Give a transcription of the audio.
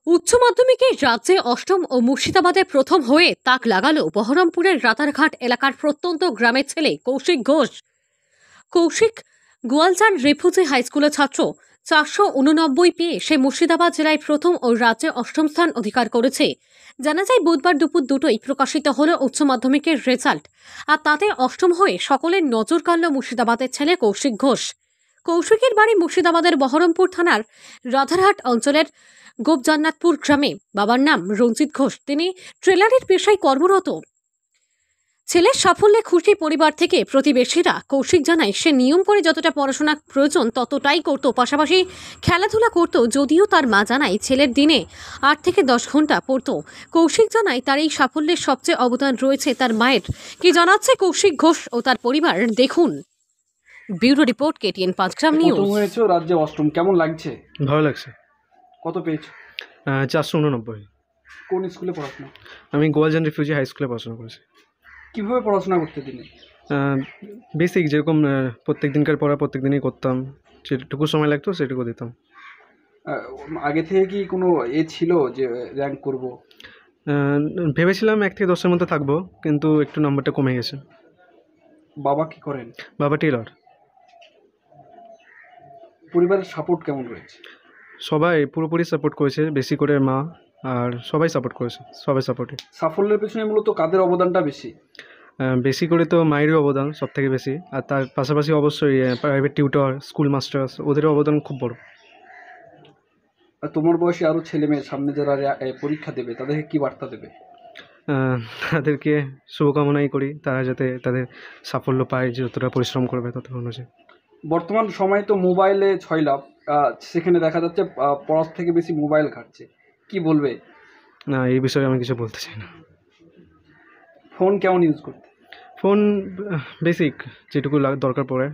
উচ্চ মাধ্যমিকে রাজ্যে অষ্টম ও মুর্শিদাবাদে প্রথম হয়ে তাক লাগালো বহরমপুরের রাতারঘাট এলাকার প্রত্যন্ত গ্রামের ছেলে কৌশিক ঘোষ। কৌশিক গোয়ালচান রেফিউজি হাইস্কুলের ছাত্র। 489 পেয়ে সে মুর্শিদাবাদ জেলায় প্রথম ও রাজ্যে অষ্টম স্থান অধিকার করেছে। জানা যায় বুধবার দুপুর 2টোয় প্রকাশিত হলো উচ্চ মাধ্যমিকের রেজাল্ট, আর তাতে অষ্টম হয়ে সকলের নজর কাড়ল মুর্শিদাবাদের ছেলে কৌশিক ঘোষ। কৌশিকের বাড়ি মুর্শিদাবাদের বহরমপুর থানার রাধারহাট অঞ্চলের গোপজান্নাতপুর গ্রামে। বাবার নাম রঞ্জিত ঘোষ, তিনি ট্রেলারের পেশায় কর্মরত। ছেলের সাফল্যে খুশি পরিবার থেকে প্রতিবেশীরা। কৌশিক জানায় সে নিয়ম করে যতটা পড়াশোনা প্রয়োজন ততটাই করত, পাশাপাশি খেলাধুলা করত। যদিও তার মা জানায় ছেলের দিনে 8 থেকে 10 ঘন্টা পড়ত। কৌশিক জানায় তার এই সাফল্যের সবচেয়ে অবদান রয়েছে তার মায়ের। কি জানাচ্ছে কৌশিক ঘোষ ও তার পরিবার, দেখুন। ব্যুরো রিপোর্ট, KTN 5 গ্রাম নিউজ। প্রথম হয়েছে রাজ্যে অষ্টম, কেমন লাগছে? ভালো লাগছে। কত পেয়েছো? 489। কোন স্কুলে পড়াশোনা? আমি গোয়ালজান রেফিউজি হাই স্কুলে পড়াশোনা করেছি। কিভাবে পড়াশোনা করতে দিলে? বেসিক যেরকম প্রত্যেক দিনকার পড়া প্রত্যেক দিনই করতাম, যেটুকু সময় লাগতো সেটুকু দিতাম। আগে থেকে কি কোনো ছিল যে র্যাঙ্ক করব? ভেবেছিলাম 1 থেকে 10-এর মধ্যে থাকবো, কিন্তু একটু নাম্বারটা কমে গেছে। বাবা কি করেন? বাবা টেলর। পরিবারের সাপোর্ট কেমন রয়েছে? সবাই পুরোপুরি সাপোর্ট করেছে, বেশি করে মা আর সবাই সাপোর্ট করেছে, সবাই সাপোর্টিভ। সাফল্যের পেছনে মূলত কাদের অবদানটা বেশি? বেশি করে তো মায়েরই অবদান সব থেকে বেশি, আর তার পাশাপাশি অবশ্যই প্রাইভেট টিউটর, স্কুল মাস্টার, ওদেরও অবদান খুব বড়। আর তোমার বয়সী আরও ছেলে মেয়ে সামনে যারা পরীক্ষা দেবে তাদেরকে কি বার্তা দেবে? তাদেরকে শুভকামনাই করি, তারা যাতে তাদের সাফল্য পায়, যতটা পরিশ্রম করবে তত অনুযায়ী। বর্তমান সময়ে তো মোবাইলে 6 লাভ, সেখানে দেখা যাচ্ছে পড়ার থেকে বেশি মোবাইল ঘাটছে, কি বলবে? না, এই বিষয়ে আমি কিছু বলতে চাই না। ফোন কেমন ইউজ করতে? ফোন বেসিক যেটুকু দরকার পড়ে